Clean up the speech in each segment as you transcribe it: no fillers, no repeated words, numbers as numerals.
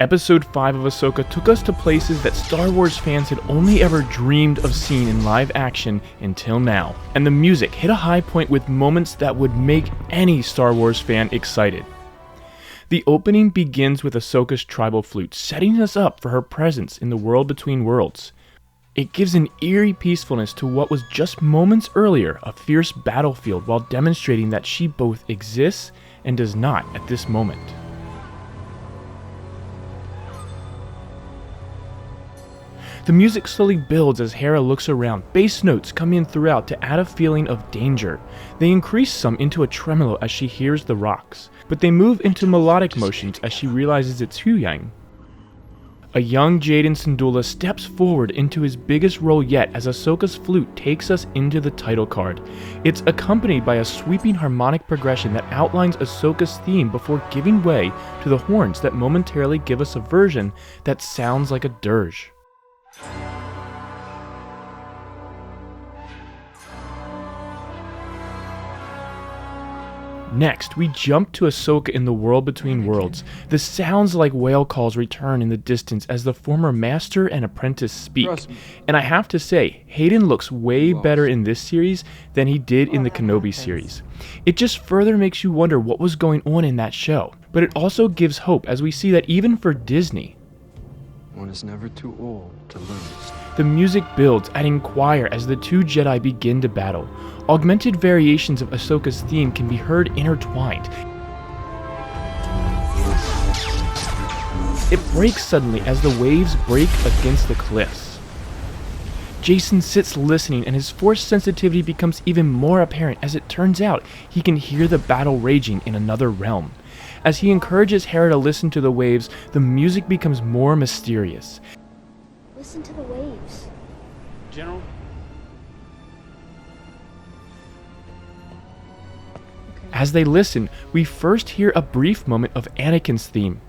Episode 5 of Ahsoka took us to places that Star Wars fans had only ever dreamed of seeing in live action until now. And the music hit a high point with moments that would make any Star Wars fan excited. The opening begins with Ahsoka's tribal flute, setting us up for her presence in the world between worlds. It gives an eerie peacefulness to what was just moments earlier a fierce battlefield, while demonstrating that she both exists and does not at this moment. The music slowly builds as Hera looks around. Bass notes come in throughout to add a feeling of danger. They increase some into a tremolo as she hears the rocks, but they move into melodic motions as she realizes it's Huyang. A young Jadon Syndulla steps forward into his biggest role yet as Ahsoka's flute takes us into the title card. It's accompanied by a sweeping harmonic progression that outlines Ahsoka's theme before giving way to the horns that momentarily give us a version that sounds like a dirge. Next, we jump to Ahsoka in the world between worlds. The sounds like whale calls return in the distance as the former master and apprentice speak. And I have to say, Hayden looks way better in this series than he did in the Kenobi series. It just further makes you wonder what was going on in that show. But it also gives hope as we see that even for Disney, one is never too old to lose. The music builds, adding choir as the two Jedi begin to battle. Augmented variations of Ahsoka's theme can be heard intertwined. It breaks suddenly as the waves break against the cliffs. Jason sits listening and his force sensitivity becomes even more apparent as it turns out he can hear the battle raging in another realm. As he encourages Hera to listen to the waves, the music becomes more mysterious. Listen to the waves. General? As they listen, we first hear a brief moment of Anakin's theme.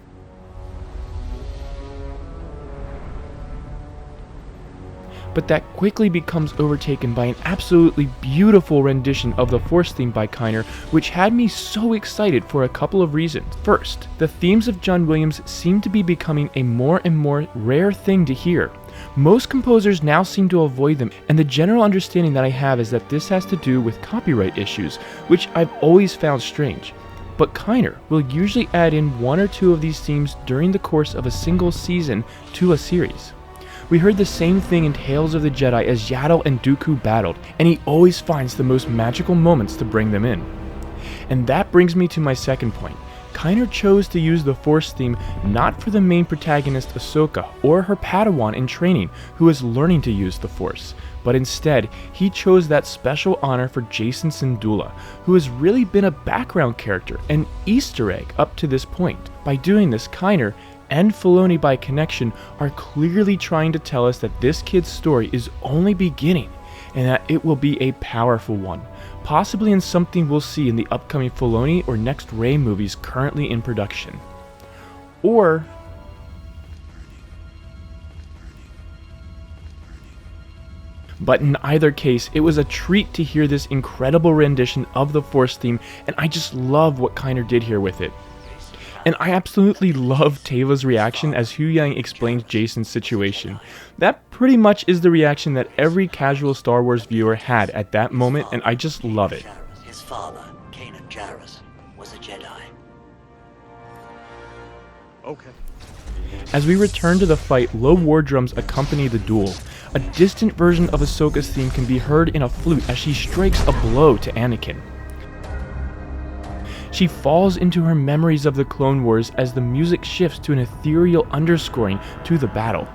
But that quickly becomes overtaken by an absolutely beautiful rendition of the Force theme by Kiner, which had me so excited for a couple of reasons. First, the themes of John Williams seem to be becoming a more and more rare thing to hear. Most composers now seem to avoid them, and the general understanding that I have is that this has to do with copyright issues, which I've always found strange. But Kiner will usually add in one or two of these themes during the course of a single season to a series. We heard the same thing in Tales of the Jedi as Yaddle and Dooku battled, and he always finds the most magical moments to bring them in. And that brings me to my second point. Kiner chose to use the Force theme not for the main protagonist Ahsoka or her Padawan in training who is learning to use the Force, but instead he chose that special honor for Jadon Syndulla, who has really been a background character, an Easter egg up to this point. By doing this, Kiner and Filoni by connection are clearly trying to tell us that this kid's story is only beginning and that it will be a powerful one, possibly in something we'll see in the upcoming Filoni or next Rey movies currently in production. Or but in either case, it was a treat to hear this incredible rendition of the Force theme, and I just love what Kiner did here with it. And I absolutely love Teva's reaction as Huyang explains Jason's situation. That pretty much is the reaction that every casual Star Wars viewer had at that moment, and I just love it. His father, Kanan Jarrus, was a Jedi. Okay. As we return to the fight, low war drums accompany the duel. A distant version of Ahsoka's theme can be heard in a flute as she strikes a blow to Anakin. She falls into her memories of the Clone Wars as the music shifts to an ethereal underscoring to the battle.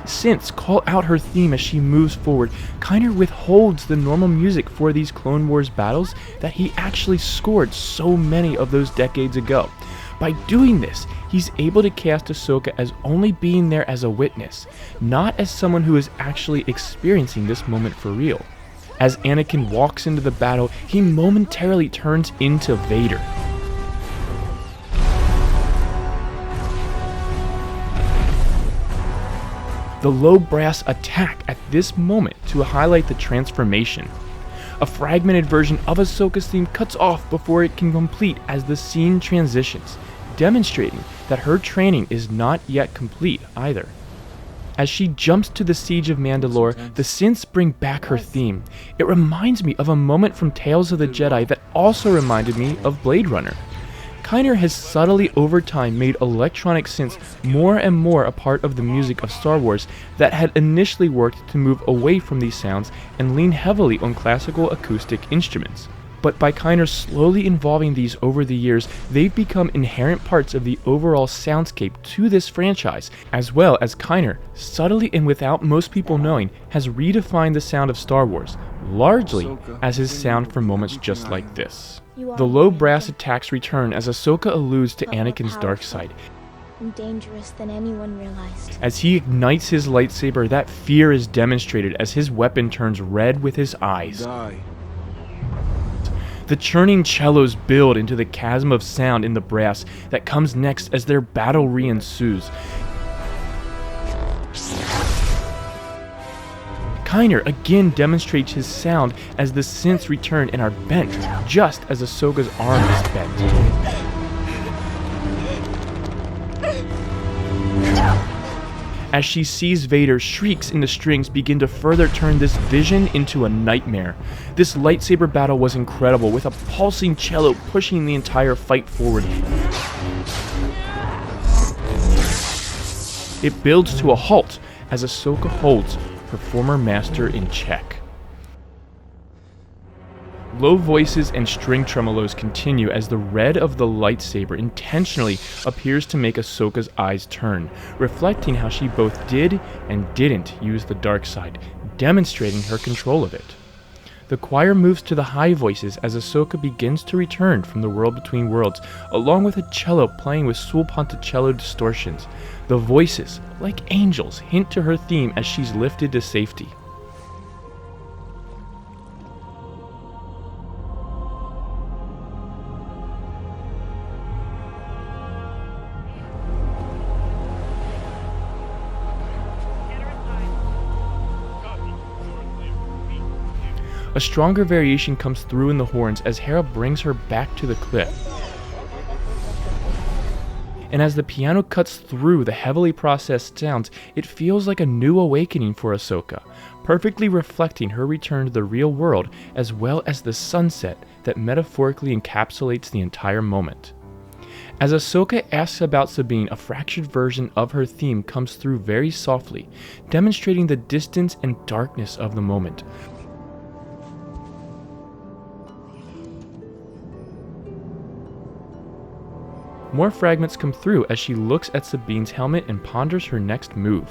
Synths call out her theme as she moves forward. Kiner withholds the normal music for these Clone Wars battles that he actually scored so many of those decades ago. By doing this, he's able to cast Ahsoka as only being there as a witness, not as someone who is actually experiencing this moment for real. As Anakin walks into the battle, he momentarily turns into Vader. The low brass attack at this moment to highlight the transformation. A fragmented version of Ahsoka's theme cuts off before it can complete as the scene transitions, demonstrating that her training is not yet complete either. As she jumps to the Siege of Mandalore, the synths bring back her theme. It reminds me of a moment from Tales of the Jedi that also reminded me of Blade Runner. Kiner has subtly over time made electronic synths more and more a part of the music of Star Wars that had initially worked to move away from these sounds and lean heavily on classical acoustic instruments. But by Kiner slowly involving these over the years, they've become inherent parts of the overall soundscape to this franchise, as well as Kiner, subtly and without most people knowing, has redefined the sound of Star Wars, largely as his sound for moments just like this. The low brass attacks return as Ahsoka alludes to Anakin's dark side. And dangerous than anyone realized. As he ignites his lightsaber, that fear is demonstrated as his weapon turns red with his eyes. Die. The churning cellos build into the chasm of sound in the brass that comes next as their battle re-ensues. Kiner again demonstrates his sound as the synths return and are bent, just as Ahsoka's arm is bent. As she sees Vader, shrieks in the strings begin to further turn this vision into a nightmare. This lightsaber battle was incredible, with a pulsing cello pushing the entire fight forward. It builds to a halt as Ahsoka holds her former master in check. Low voices and string tremolos continue as the red of the lightsaber intentionally appears to make Ahsoka's eyes turn, reflecting how she both did and didn't use the dark side, demonstrating her control of it. The choir moves to the high voices as Ahsoka begins to return from the world between worlds, along with a cello playing with sul ponticello distortions. The voices, like angels, hint to her theme as she's lifted to safety. A stronger variation comes through in the horns as Hera brings her back to the cliff. And as the piano cuts through the heavily processed sounds, it feels like a new awakening for Ahsoka, perfectly reflecting her return to the real world as well as the sunset that metaphorically encapsulates the entire moment. As Ahsoka asks about Sabine, a fractured version of her theme comes through very softly, demonstrating the distance and darkness of the moment. More fragments come through as she looks at Sabine's helmet and ponders her next move.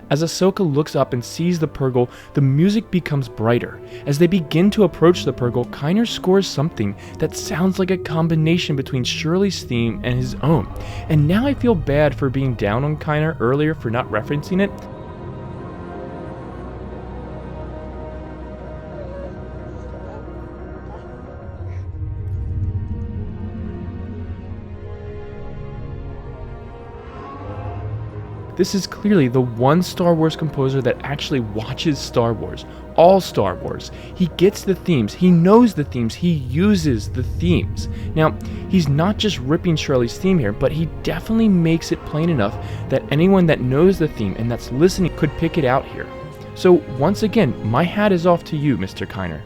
As Ahsoka looks up and sees the Purrgil, the music becomes brighter. As they begin to approach the Purrgil, Kiner scores something that sounds like a combination between Shirley's theme and his own. And now I feel bad for being down on Kiner earlier for not referencing it. This is clearly the one Star Wars composer that actually watches Star Wars, all Star Wars. He gets the themes, he knows the themes, he uses the themes. Now, he's not just ripping Shirley's theme here, but he definitely makes it plain enough that anyone that knows the theme and that's listening could pick it out here. So once again, my hat is off to you, Mr. Kiner.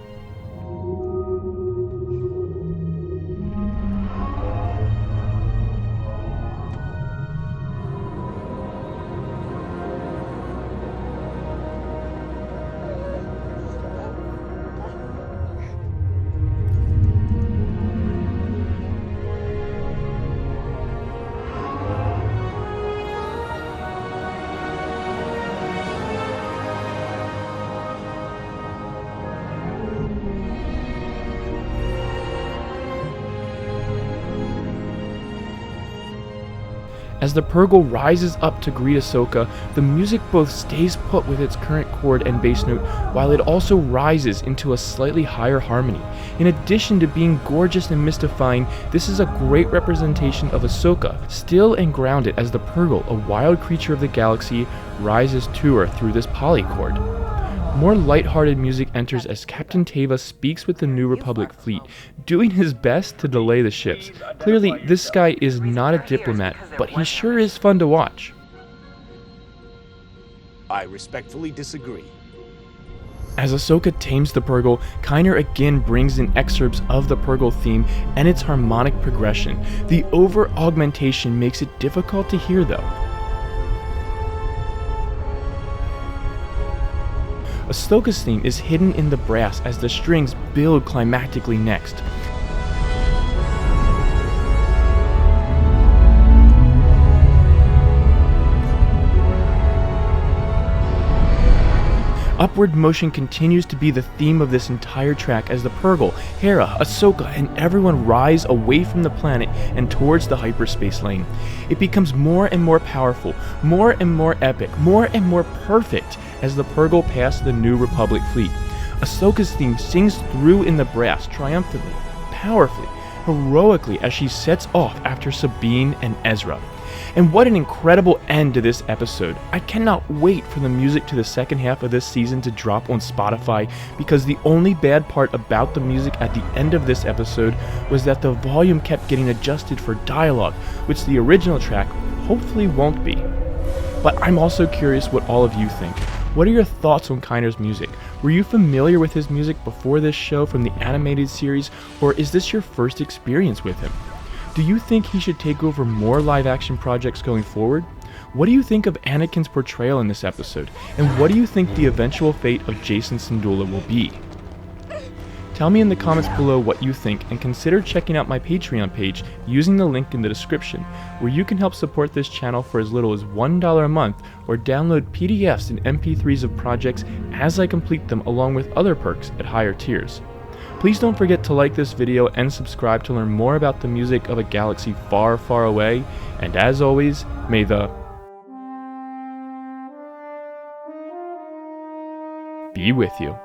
As the Purrgil rises up to greet Ahsoka, the music both stays put with its current chord and bass note, while it also rises into a slightly higher harmony. In addition to being gorgeous and mystifying, this is a great representation of Ahsoka, still and grounded as the Purrgil, a wild creature of the galaxy, rises to her through this polychord. More lighthearted music enters as Captain Teva speaks with the New Republic fleet, doing his best to delay the ships. Clearly, this guy is not a diplomat, but he sure is fun to watch. I respectfully disagree. As Ahsoka tames the Purrgil, Kiner again brings in excerpts of the Purrgil theme and its harmonic progression. The over-augmentation makes it difficult to hear though. Ahsoka's theme is hidden in the brass as the strings build climactically next. Upward motion continues to be the theme of this entire track as the Purrgil, Hera, Ahsoka, and everyone rise away from the planet and towards the hyperspace lane. It becomes more and more powerful, more and more epic, more and more perfect as the Purrgil pass the New Republic fleet. Ahsoka's theme sings through in the brass triumphantly, powerfully, heroically as she sets off after Sabine and Ezra. And what an incredible end to this episode. I cannot wait for the music to the second half of this season to drop on Spotify, because the only bad part about the music at the end of this episode was that the volume kept getting adjusted for dialogue, which the original track hopefully won't be. But I'm also curious what all of you think. What are your thoughts on Kiner's music? Were you familiar with his music before this show from the animated series, or is this your first experience with him? Do you think he should take over more live-action projects going forward? What do you think of Anakin's portrayal in this episode? And what do you think the eventual fate of Jacen Syndulla will be? Tell me in the comments below what you think, and consider checking out my Patreon page using the link in the description, where you can help support this channel for as little as $1 a month, or download PDFs and MP3s of projects as I complete them, along with other perks at higher tiers. Please don't forget to like this video and subscribe to learn more about the music of a galaxy far, far away, and as always, may the be with you.